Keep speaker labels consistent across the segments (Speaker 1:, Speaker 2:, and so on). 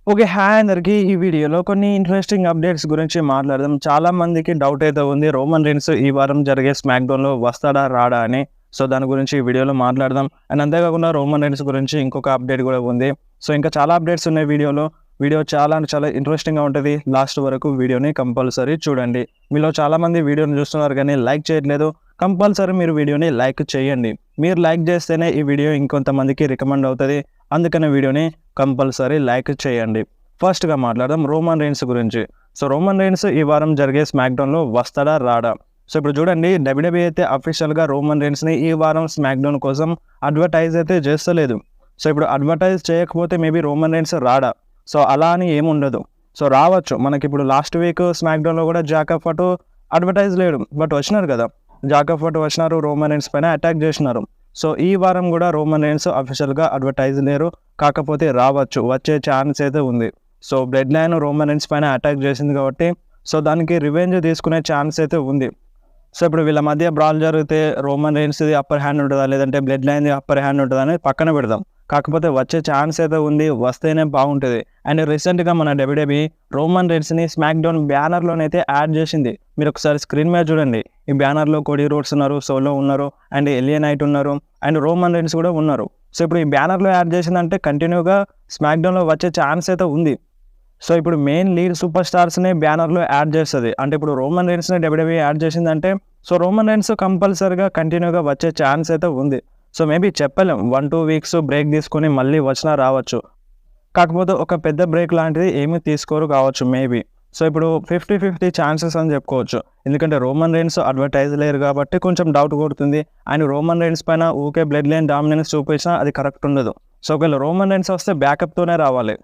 Speaker 1: Okay. Hi అందరికి. ఈ వీడియోలో కొన్ని ఇంట్రెస్టింగ్ అప్డేట్స్ గురించి మాట్లాడదాం. చాలా మందికి డౌట్ అయితే ఉంది. రోమన్ రీన్స్ ఈ వారం జరిగే స్మాక్ డౌన్‌లో వస్తాడా? రాడా? అని. సో, దాని గురించి ఈ వీడియోలో మాట్లాడదాం. అండ్ అంతేకాకుండా రోమన్ రీన్స్ గురించి ఇంకొక అప్డేట్ కూడా ఉంది. సో, ఇంకా చాలా అప్డేట్స్ ఉన్నాయి వీడియోలో. వీడియో చాలా అంటే చాలా ఇంట్రెస్టింగ్‌గా ఉంటది. లాస్ట్ వరకు వీడియోని కంపల్సరీ చూడండి. మీలో చాలామంది వీడియోని చూస్తున్నారు కానీ లైక్ చేయట్లేదు. కంపల్సరీ మీరు వీడియోని లైక్ చేయండి. మీరు లైక్ చేస్తేనే ఈ వీడియో ఇంకొంతమందికి రికమెండ్ అవుతది. అందుకనే వీడియోని కంపల్సరీ లైక్ చేయండి. ఫస్ట్‌గా మాట్లాడదాం రోమన్ రీన్స్ గురించి. సో, రోమన్ రీన్స్ ఈ వారం జరిగే స్మాక్ డౌన్‌లో వస్తాడా? రాడా? సో, ఇప్పుడు చూడండి డబ్ల్యూడబ్ల్యూఈ అయితే అఫీషియల్‌గా రోమన్ రీన్స్‌ని ఈ వారం స్మాక్ డౌన్ కోసం అడ్వర్టైజ్ అయితే చేస్తలేదు. సో, ఇప్పుడు అడ్వర్టైజ్ చేయకపోతే మేబీ రోమన్ రీన్స్ రాడా? సో, అలా అని ఏముండదు. సో, రావచ్చు. మనకిప్పుడు లాస్ట్ వీక్ స్మాక్ డౌన్‌లో కూడా జాకబ్ ఫట్ అడ్వర్టైజ్ లేడు. బట్ వచ్చినారు కదా! జాకబ్ ఫట్ వచ్చినారు. రోమన్ రీన్స్ పైన అటాక్ చేసినారు. సో, ఈ వారం కూడా రోమన్ రీన్స్ అఫీషియల్‌గా అడ్వర్టైజ్ లేరు. కాకపోతే రావచ్చు. వచ్చే ఛాన్స్ అయితే ఉంది. So, bloodline Roman Reigns పైన అటాక్ చేసింది కాబట్టి సో, దానికి రివెంజ్ తీసుకునే ఛాన్స్ అయితే ఉంది. సో, ఇప్పుడు వీళ్ళ మధ్య బ్రాల్ జరిగితే రోమన్ రీన్స్‌ది అప్పర్ హ్యాండ్ ఉంటదా? లేదంటే బ్లడ్ లైన్‌ది అప్పర్ హ్యాండ్ ఉంటదా? అనేది పక్కన పెడదాం. కాకపోతే వచ్చే ఛాన్స్ అయితే ఉంది. వస్తేనే బాగుంటది. అండ్ రీసెంట్‌గా మన డబ్ల్యూడబ్ల్యూఈ రోమన్ రీన్స్‌ని స్మాక్ డౌన్ బ్యానర్‌లోనైతే యాడ్ చేసింది. మీరు ఒకసారి స్క్రీన్ మీద చూడండి. ఈ బ్యానర్‌లో కోడీ రోడ్స్ ఉన్నారు, సోలో ఉన్నారు, అండ్ ఎలియా నైట్ ఉన్నారు, అండ్ రోమన్ రీన్స్ కూడా ఉన్నారు. సో, ఇప్పుడు ఈ బ్యానర్‌లో యాడ్ చేసిందంటే కంటిన్యూగా స్మాక్ డౌన్‌లో వచ్చే ఛాన్స్ అయితే ఉంది. సో, ఇప్పుడు మెయిన్ లీడ్ సూపర్ స్టార్స్‌ని బ్యానర్‌లో యాడ్ చేస్తది. అంటే ఇప్పుడు రోమన్ రీన్స్‌ని డబ్ల్యూడబ్ల్యూఈ యాడ్ చేసిందంటే సో, రోమన్ రీన్స్ కంపల్సరీగా కంటిన్యూగా వచ్చే ఛాన్స్ అయితే ఉంది. సో, మేబీ చెప్పలేం. 1-2 వీక్స్ బ్రేక్ తీసుకొని మళ్ళీ వచ్చినా రావచ్చు. కాకపోతే ఒక పెద్ద బ్రేక్ లాంటిది ఏమీ తీసుకోరు కావచ్చు మేబీ. సో, ఇప్పుడు 50-50 ఛాన్సెస్ అని చెప్పుకోవచ్చు. ఎందుకంటే రోమన్ రీన్స్ అడ్వర్టైజ్ లేరు కాబట్టి కొంచెం డౌట్ కొడుతుంది. అండ్ రోమన్ రీన్స్ పైన ఊకే బ్లడ్ లైన్ డామినెన్స్ చూపించినా అది కరెక్ట్ ఉండదు. సో, ఒకవేళ రోమన్ రీన్స్ వస్తే బ్యాకప్‌తోనే రావాలి.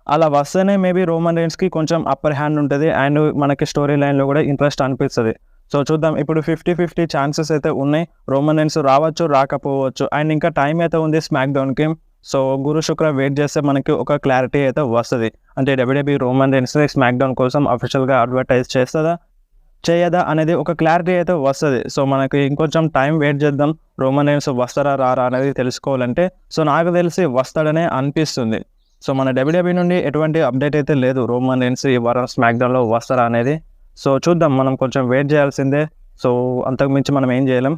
Speaker 1: అలా వస్తేనే మేబీ రోమన్ రీన్స్‌కి కొంచెం అప్పర్ హ్యాండ్ ఉంటది. అండ్ మనకి స్టోరీ లైన్‌లో కూడా ఇంట్రెస్ట్ అనిపిస్తది. సో, చూద్దాం. ఇప్పుడు 50-50 ఛాన్సెస్ అయితే ఉన్నాయి. రోమన్ రీన్స్ రావచ్చు, రాకపోవచ్చు. అండ్ ఇంకా టైం అయితే ఉంది స్మాక్ డౌన్‌కి. సో, గురు, శుక్ర వెయిట్ చేస్తే మనకి ఒక క్లారిటీ అయితే వస్తది. అంటే డబ్ల్యూడబ్ల్యూఈ రోమన్ రీన్స్‌ని స్మాక్ డౌన్ కోసం అఫీషియల్‌గా అడ్వర్టైజ్ చేస్తదా? చేయదా? అనేది ఒక క్లారిటీ అయితే వస్తది. సో, మనకి ఇంకొంచెం టైం వెయిట్ చేద్దాం. రోమన్ రీన్స్ వస్తారా? రారా? అనేది తెలుసుకోవాలంటే సో, నాకు తెలిసి వస్తాడనే అనిపిస్తుంది. సో, మన డబ్ల్యూడబ్ల్యూఈ నుండి ఎటువంటి అప్డేట్ అయితే లేదు. రోమన్ రీన్స్ ఈ వారం స్మాక్ డౌన్‌లో వస్తారా అనేది. సో, చూద్దాం. మనం కొంచెం వెయిట్ చేయాల్సిందే. సో, అంతకు మించి మనం ఏం చేయలేం.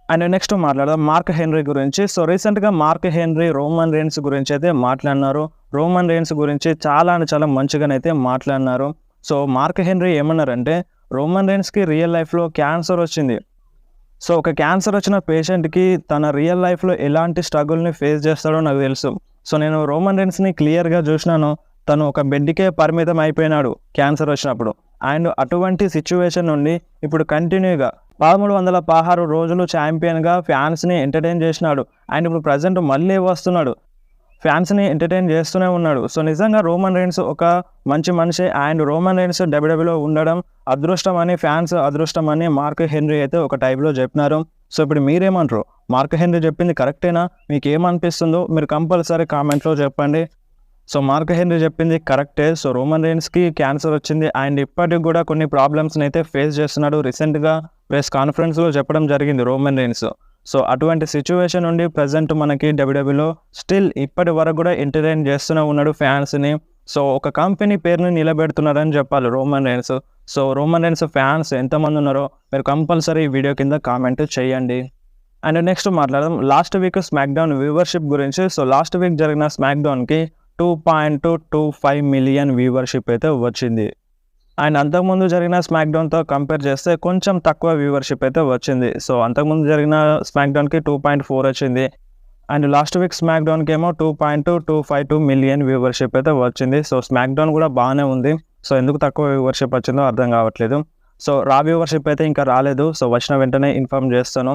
Speaker 1: అండ్ నెక్స్ట్ మాట్లాడదాం మార్క్ హెన్రీ గురించి. సో, రీసెంట్‌గా మార్క్ హెన్రీ రోమన్ రీన్స్ గురించి అయితే మాట్లాడినారు. రోమన్ రీన్స్ గురించి చాలా అంటే చాలా మంచిగానైతే మాట్లాడినారు. సో, మార్క్ హెన్రీ ఏమన్నారంటే రోమన్ రీన్స్‌కి రియల్ లైఫ్‌లో క్యాన్సర్ వచ్చింది. సో, ఒక క్యాన్సర్ వచ్చిన పేషెంట్‌కి తన రియల్ లైఫ్‌లో ఎలాంటి స్ట్రగుల్‌ని ఫేస్ చేస్తాడో నాకు తెలుసు. సో, నేను రోమన్ రీన్స్‌ని క్లియర్‌గా చూసినాను. తను ఒక బెడ్‌కే పరిమితం అయిపోయినాడు క్యాన్సర్ వచ్చినప్పుడు. అండ్ అటువంటి సిట్యుయేషన్ నుండి ఇప్పుడు కంటిన్యూగా 1316 రోజులు ఛాంపియన్‌గా ఫ్యాన్స్‌ని ఎంటర్‌టైన్ చేసినాడు. అండ్ ఇప్పుడు ప్రెజెంట్ మళ్ళీ వస్తున్నాడు. ఫ్యాన్స్‌ని ఎంటర్‌టైన్ చేస్తూనే ఉన్నాడు. సో, నిజంగా రోమన్ రీన్స్ ఒక మంచి మనిషి. అండ్ రోమన్ రీన్స్ డబ్ల్యూడబ్ల్యూఈలో ఉండడం అదృష్టం అని ఫ్యాన్స్ అదృష్టం అని మార్క్ హెన్రీ అయితే ఒక టైప్‌లో చెప్పినారు. సో, ఇప్పుడు మీరేమంటారు? మార్క్ హెన్రీ చెప్పింది కరెక్టేనా? మీకేమనిపిస్తుందో మీరు కంపల్సరీ కామెంట్‌లో చెప్పండి. సో, మార్క్ హెన్రీ చెప్పింది కరెక్టే. సో, రోమన్ రీన్స్‌కి క్యాన్సర్ వచ్చింది. అండ్ ఇప్పటికి కూడా కొన్ని ప్రాబ్లమ్స్‌ని అయితే ఫేస్ చేస్తున్నాడు. రీసెంట్‌గా ప్రెస్ కాన్ఫరెన్స్‌లో చెప్పడం జరిగింది రోమన్ రీన్స్. సో, అటువంటి సిట్యుయేషన్ నుండి ప్రెజెంట్ మనకి డబ్ల్యూడబ్ల్యూఈలో స్టిల్ ఇప్పటి వరకు కూడా ఎంటర్‌టైన్ చేస్తూనే ఉన్నాడు ఫ్యాన్స్‌ని. సో, ఒక కంపెనీ పేరుని నిలబెడుతున్నారని చెప్పాలి Roman Reigns. So, Roman Reigns fans ఎంతమంది ఉన్నారో మీరు కంపల్సరీ ఈ వీడియో కింద కామెంట్ చేయండి. అండ్ నెక్స్ట్ మాట్లాడదాం last week SmackDown viewership గురించి. సో, లాస్ట్ వీక్ జరిగిన స్మాక్ డౌన్‌కి 2.25 మిలియన్ వ్యూవర్షిప్ అయితే వచ్చింది. అండ్ అంతకుముందు జరిగిన స్మాక్ డౌన్‌తో కంపేర్ చేస్తే కొంచెం తక్కువ వ్యూవర్షిప్ అయితే వచ్చింది. సో, అంతకుముందు జరిగిన స్మాక్ డౌన్‌కి 2.4 వచ్చింది. అండ్ లాస్ట్ వీక్ స్మాక్ డౌన్‌కి ఏమో 2.252 మిలియన్ వ్యూవర్షిప్ అయితే వచ్చింది. సో, స్మాక్ డౌన్ కూడా బాగానే ఉంది. సో, ఎందుకు తక్కువ వ్యూవర్షిప్ వచ్చిందో అర్థం కావట్లేదు. సో, వ్యూవర్షిప్ అయితే ఇంకా రాలేదు. సో, వచ్చిన వెంటనే ఇన్ఫార్మ్ చేస్తాను.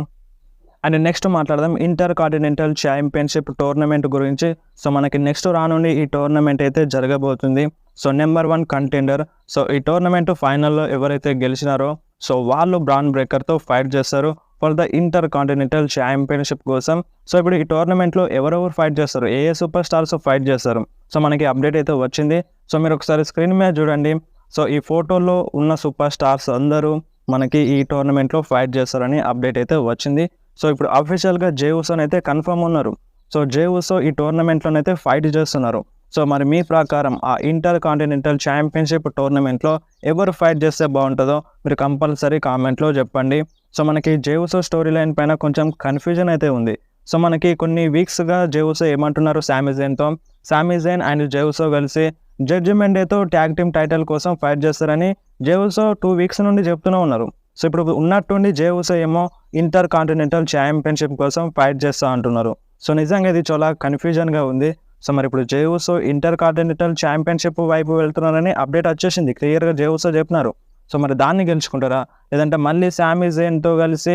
Speaker 1: అండ్ నెక్స్ట్ మాట్లాడదాం ఇంటర్ కాంటినెంటల్ ఛాంపియన్‌షిప్ టోర్నమెంట్ గురించి. సో, మనకి నెక్స్ట్ రానుండి ఈ టోర్నమెంట్ అయితే జరగబోతుంది. So, number 1 contender. సో, ఈ టోర్నమెంట్ ఫైనల్‌లో ఎవరైతే గెలిచినారో సో, వాళ్ళు బ్రాన్ బ్రేకర్‌తో ఫైట్ చేస్తారు for the inter continental championship కోసం. సో, ఇప్పుడు ఈ టోర్నమెంట్‌లో ఎవరెవరు ఫైట్ చేస్తారు? ఏ సూపర్ స్టార్స్ ఫైట్ చేస్తారు? సో, మనకి అప్డేట్ అయితే వచ్చింది. సో, మీరు ఒకసారి స్క్రీన్ మీద చూడండి. సో, ఈ ఫోటోలో ఉన్న సూపర్ స్టార్స్ అందరూ మనకి ఈ టోర్నమెంట్‌లో ఫైట్ చేస్తారని అప్డేట్ అయితే వచ్చింది. సో, ఇప్పుడు అఫీషియల్‌గా జే ఉసోని అయితే కన్ఫర్మ్ ఉన్నారు. సో, జే ఉసో ఈ టోర్నమెంట్‌లోనైతే ఫైట్ చేస్తున్నారు. సో మరి మీ ప్రకారం ఆ ఇంటర్ కాంటినెంటల్ ఛాంపియన్షిప్ టోర్నమెంట్లో ఎవరు ఫైట్ చేస్తే బాగుంటుందో మీరు కంపల్సరీ కామెంట్లో చెప్పండి. సో మనకి జేవుసో స్టోరీ లైన్ పైన కొంచెం కన్ఫ్యూజన్ అయితే ఉంది. సో మనకి కొన్ని వీక్స్గా జేవుసో ఏమంటున్నారు సామీ జైన్ అండ్ జేవుసో కలిసి జడ్జిమెంట్ డేతో ట్యాగ్ టీమ్ టైటిల్ కోసం ఫైట్ చేస్తారని జేవుసో 2 వీక్స్ నుండి చెప్తూనే ఉన్నారు. సో ఇప్పుడు ఉన్నట్టుండి జేవుసో ఏమో ఇంటర్ కాంటినెంటల్ ఛాంపియన్షిప్ కోసం ఫైట్ చేస్తా అంటున్నారు. సో నిజంగా ఇది చాలా కన్ఫ్యూజన్గా ఉంది. సో మరి ఇప్పుడు జేవుసో ఇంటర్ కాంటినెంటల్ ఛాంపియన్షిప్ వైపు వెళ్తున్నారని అప్డేట్ వచ్చేసింది, క్లియర్గా జేవుసో చెప్పినారు. సో మరి దాన్ని గెలుచుకుంటారా లేదంటే మళ్ళీ సామీ జైన్తో కలిసి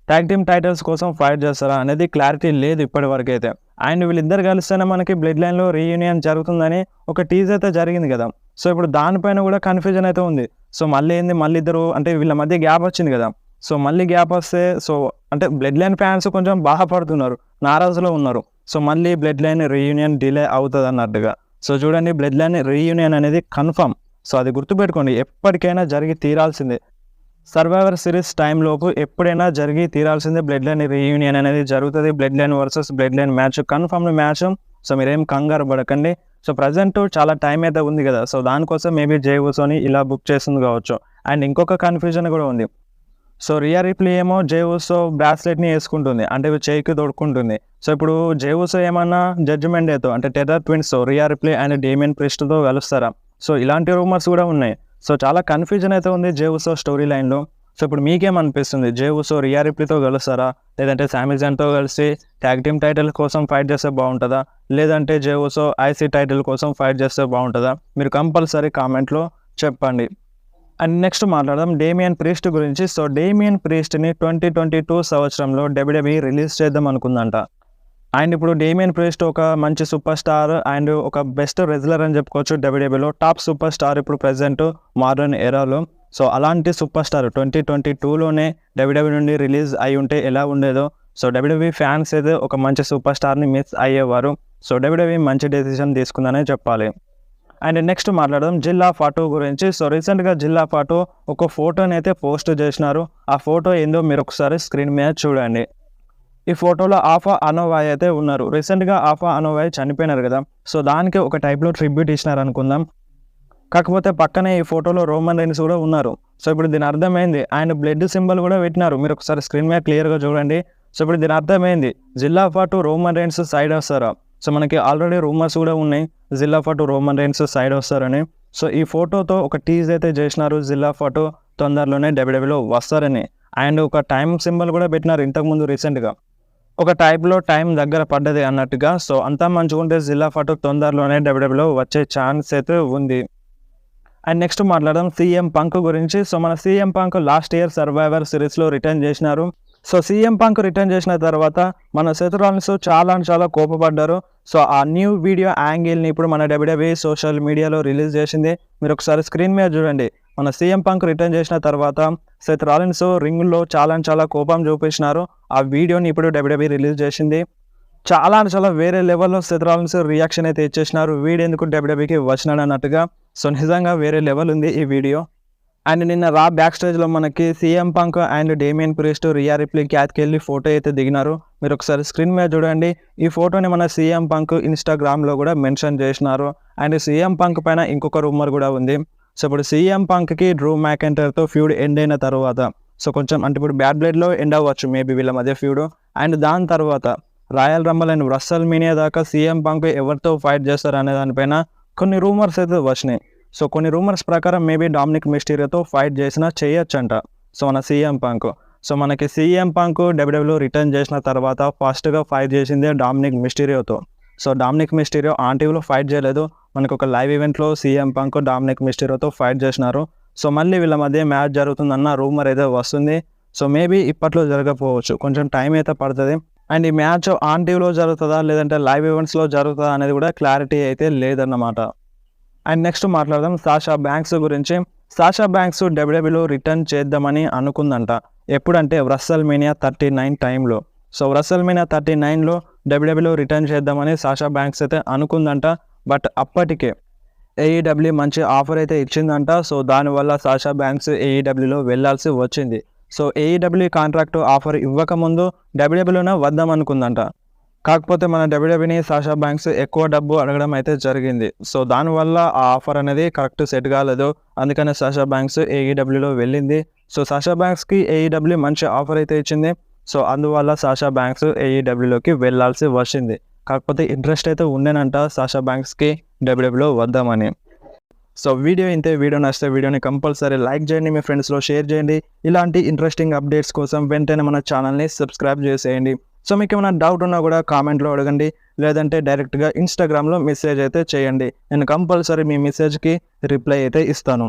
Speaker 1: ట్యాగ్ టీమ్ టైటిల్స్ కోసం ఫైట్ చేస్తారా అనేది క్లారిటీ లేదు ఇప్పటి వరకు అయితే. అండ్ వీళ్ళిద్దరు కలిస్తేనే మనకి బ్లడ్ లైన్లో రీయూనియన్ జరుగుతుందని ఒక టీజ్ అయితే జరిగింది కదా. సో ఇప్పుడు దానిపైన కూడా కన్ఫ్యూజన్ అయితే ఉంది. సో మళ్ళీ మళ్ళీ ఇద్దరు అంటే వీళ్ళ మధ్య గ్యాప్ వచ్చింది కదా. సో మళ్ళీ గ్యాప్ వస్తే సో అంటే బ్లడ్ లైన్ ఫ్యాన్స్ కొంచెం బాధపడుతున్నారు, నారాజులో ఉన్నారు. సో మళ్ళీ బ్లడ్ లైన్ రీయూనియన్ డిలే అవుతుంది అన్నట్టుగా. సో చూడండి, బ్లడ్ లైన్ రీయూనియన్ అనేది కన్ఫర్మ్. సో అది గుర్తుపెట్టుకోండి, ఎప్పటికైనా జరిగి తీరాల్సిందే. సర్వైవర్ సిరీస్ టైంలోపు ఎప్పుడైనా జరిగి తీరాల్సిందే బ్లడ్ లైన్ రీయూనియన్ అనేది జరుగుతుంది. Blood line versus blood line match confirm match. So మీరేం కంగారు పడకండి. సో ప్రజెంట్ చాలా టైం అయితే ఉంది కదా, సో దానికోసం మేబీ జేవుసోని ఇలా బుక్ చేస్తుంది కావచ్చు. అండ్ ఇంకొక కన్ఫ్యూజన్ కూడా ఉంది. సో రియా రిప్లీ ఏమో జేవుసో బ్రాస్లెట్ని వేసుకుంటుంది, అంటే చేయికి తొడుక్కుంటుంది. సో ఇప్పుడు జేవుసో ఏమన్నా జడ్జిమెంట్ డేతో అంటే terror twins Rhea Ripley and Damian ప్రిస్ట్తో కలుస్తారా? సో ఇలాంటి రూమర్స్ కూడా ఉన్నాయి. సో చాలా కన్ఫ్యూజన్ అయితే ఉంది జేవుసో స్టోరీ లైన్లో. సో ఇప్పుడు మీకేమనిపిస్తుంది, జేవుసో రియా రిప్లీతో కలుస్తారా లేదంటే సామీ జైన్తో కలిసి ట్యాగ్ టీమ్ టైటిల్ కోసం ఫైట్ చేస్తే బాగుంటుందా లేదంటే జేవుసో ఐసీ టైటిల్ కోసం ఫైట్ చేస్తే బాగుంటుందా? మీరు కంపల్సరీ కామెంట్లో చెప్పండి. అండ్ నెక్స్ట్ మాట్లాడదాం డేమియన్ ప్రీస్ట్ గురించి. సో డేమియన్ ప్రీస్ట్ని 2022 సంవత్సరంలో WWE రిలీజ్ చేద్దాం అనుకుందంట. అండ్ ఇప్పుడు డేమియన్ ప్రీస్ట్ ఒక మంచి సూపర్ స్టార్ అండ్ ఒక బెస్ట్ రెజ్లర్ అని చెప్పుకోవచ్చు. WWEలో టాప్ సూపర్ స్టార్ ఇప్పుడు ప్రజెంట్ మోడర్న్ ఎరాలో. సో అలాంటి సూపర్ స్టార్ 2022లోనే WWE నుండి రిలీజ్ అయి ఉంటే ఎలా ఉండేదో. సో WWE ఫ్యాన్స్ అయితే ఒక మంచి సూపర్ స్టార్ని మిస్ అయ్యేవారు. సో WWE మంచి డెసిషన్ తీసుకుందనే చెప్పాలి. అండ్ నెక్స్ట్ మాట్లాడదాం జిల్లా ఫాటో గురించి. సో రీసెంట్గా జిల్లా ఫాటో ఒక ఫోటోని అయితే పోస్ట్ చేసినారు. ఆ ఫోటో ఏందో మీరు ఒకసారి స్క్రీన్ మీద చూడండి. ఈ ఫోటోలో ఆఫా అనోవాయ్ అయితే ఉన్నారు. రీసెంట్గా ఆఫా అనోవాయ్ చనిపోయినారు కదా, సో దానికి ఒక టైప్లో ట్రిబ్యూట్ ఇచ్చినారు అనుకుందాం. కాకపోతే పక్కనే ఈ ఫోటోలో రోమన్ రైన్స్ కూడా ఉన్నారు. సో ఇప్పుడు దీని అర్థమైంది, ఆయన బ్లడ్ సింబల్ కూడా పెట్టినారు. మీరు ఒకసారి స్క్రీన్ మీద క్లియర్గా చూడండి. సో ఇప్పుడు దీని అర్థమైంది, జిల్లా ఫాటు రోమన్ రైన్స్ సైడ్ వస్తారా? సో మనకి ఆల్రెడీ రూమర్స్ కూడా ఉన్నాయి జిల్లా ఫాటు రోమన్ రైన్స్ సైడ్ వస్తారని. సో ఈ ఫోటోతో ఒక టీజ్ అయితే చేసినారు, జిల్లా ఫాటు తొందరలోనే WWEలో వస్తారని. అండ్ ఒక టైం సింబల్ కూడా పెట్టినారు ఇంతకుముందు రీసెంట్గా, ఒక టైప్లో టైం దగ్గర పడ్డది అన్నట్టుగా. సో అంతా మంచిగుంటే జిల్లా ఫాటు తొందరలోనే WWEలో వచ్చే ఛాన్స్ అయితే ఉంది. అండ్ నెక్స్ట్ మాట్లాడదాం CM పంక్ గురించి. సో మన CM punk last year survivor సిరీస్లో రిటర్న్ చేసినారు. సో CM పంక్ రిటర్న్ చేసిన తర్వాత మన సెత్ రాలిన్స్ చాలా కోపపడ్డారు. సో ఆ న్యూ వీడియో యాంగిల్ని ఇప్పుడు మన WWE సోషల్ మీడియాలో రిలీజ్ చేసింది. మీరు ఒకసారి స్క్రీన్ మీద చూడండి. మన CM పంక్ రిటర్న్ చేసిన తర్వాత సెత్ రాలిన్స్ రింగ్లో చాలా కోపం చూపించినారు. ఆ వీడియోని ఇప్పుడు WWE రిలీజ్ చేసింది. చాలా వేరే లెవెల్లో సెత్ రాలిన్స్ రియాక్షన్ అయితే ఇచ్చేసినారు, వీడెందుకు WWEకి వచ్చినాడు అన్నట్టుగా. సో నిజంగా వేరే లెవెల్ ఉంది ఈ వీడియో. అండ్ నిన్న రా బ్యాక్ స్టేజ్లో మనకి CM Punk and Damian Priest Rhea Ripley క్యాత్కి వెళ్ళి ఫోటో అయితే దిగినారు. మీరు ఒకసారి స్క్రీన్ మీద చూడండి. ఈ ఫోటోని మన CM పంక్ ఇన్స్టాగ్రామ్లో కూడా మెన్షన్ చేసినారు. అండ్ CM పంక్ పైన ఇంకొక రూమర్ కూడా ఉంది. సో ఇప్పుడు CM పంక్కి డ్రూ మ్యాకెంటైర్తో ఫ్యూడ్ ఎండ్ అయిన తర్వాత, సో కొంచెం అంటే ఇప్పుడు బ్యాడ్ బ్లడ్లో ఎండ్ అవ్వచ్చు మేబీ వీళ్ళ మధ్య ఫ్యూడ్. అండ్ దాని తర్వాత రాయల్ రంబల్ అండ్ రస్సల్ మీనియా దాకా CM పంక్ ఎవరితో ఫైట్ చేస్తారు అనే దానిపైన కొన్ని రూమర్స్ అయితే వచ్చినాయి. సో కొన్ని రూమర్స్ ప్రకారం మేబీ డామినిక్ మిస్టీరియోతో ఫైట్ చేసినా చేయొచ్చంట. సో మన CM పంక్. సో మనకి CM పంక్ WWEలో రిటర్న్ చేసిన తర్వాత ఫస్ట్గా ఫైట్ చేసిందే డామినిక్ మిస్టీరియోతో. సో డామినిక్ మిస్టీరియో ఆంటీవ్లో ఫైట్ చేయలేదు, మనకు ఒక లైవ్ ఈవెంట్లో CM పంక్ డామినిక్ మిస్టీరియోతో ఫైట్ చేసినారు. సో మళ్ళీ వీళ్ళ మధ్య మ్యాచ్ జరుగుతుందన్న రూమర్ అయితే వస్తుంది. సో మేబీ ఇప్పట్లో జరగకపోవచ్చు, కొంచెం టైం అయితే పడుతుంది. అండ్ ఈ మ్యాచ్ ఆంటీవ్లో జరుగుతుందా లేదంటే లైవ్ ఈవెంట్స్లో జరుగుతుందా అనేది కూడా క్లారిటీ అయితే లేదన్నమాట. అండ్ నెక్స్ట్ మాట్లాడదాం సాషా బ్యాంక్స్ గురించి. సాషా బ్యాంక్స్ WWEలో రిటర్న్ చేద్దామని అనుకుందంట. ఎప్పుడంటే రస్సల్ మీనియా 39 టైంలో. సో రస్సల్ మీనియా 39లో WWEలో రిటర్న్ చేద్దామని సాషా బ్యాంక్స్ అయితే అనుకుందంట. బట్ అప్పటికే AEW మంచి ఆఫర్ అయితే ఇచ్చిందంట. సో దానివల్ల సాషా బ్యాంక్స్ AEWలో వెళ్ళాల్సి వచ్చింది. సో AEW కాంట్రాక్ట్ ఆఫర్ ఇవ్వకముందు WWEలోనే వద్దాం అనుకుందంట. కాకపోతే మన డబ్ల్యూడబ్ల్యూఈని సాషా బ్యాంక్స్ ఎక్కువ డబ్బు అడగడం అయితే జరిగింది. సో దానివల్ల ఆ ఆఫర్ అనేది కరెక్ట్ సెట్ కాలేదు. అందుకనే సాషా బ్యాంక్స్ ఏఈడబ్ల్యూలో వెళ్ళింది. సో సాషా బ్యాంక్స్కి ఏఈడబ్ల్యూ మంచి ఆఫర్ అయితే ఇచ్చింది. సో అందువల్ల సాషా బ్యాంక్స్ ఏఈడబ్ల్యూలోకి వెళ్ళాల్సి వచ్చింది. కాకపోతే ఇంట్రెస్ట్ అయితే ఉండేనంట సాషా బ్యాంక్స్కి డబ్ల్యూడబ్ల్యూలో వద్దామని. సో వీడియో నచ్చితే వీడియోని కంపల్సరీ లైక్ చేయండి, మీ ఫ్రెండ్స్లో షేర్ చేయండి. ఇలాంటి ఇంట్రెస్టింగ్ అప్డేట్స్ కోసం వెంటనే మన ఛానల్ని సబ్స్క్రైబ్ చేసేయండి. సో మీకు ఏమైనా డౌట్ ఉన్నా కూడా కామెంట్లో అడగండి, లేదంటే డైరెక్ట్గా ఇన్స్టాగ్రామ్లో మెసేజ్ అయితే చేయండి. నేను కంపల్సరీ మీ మెసేజ్కి రిప్లై అయితే ఇస్తాను.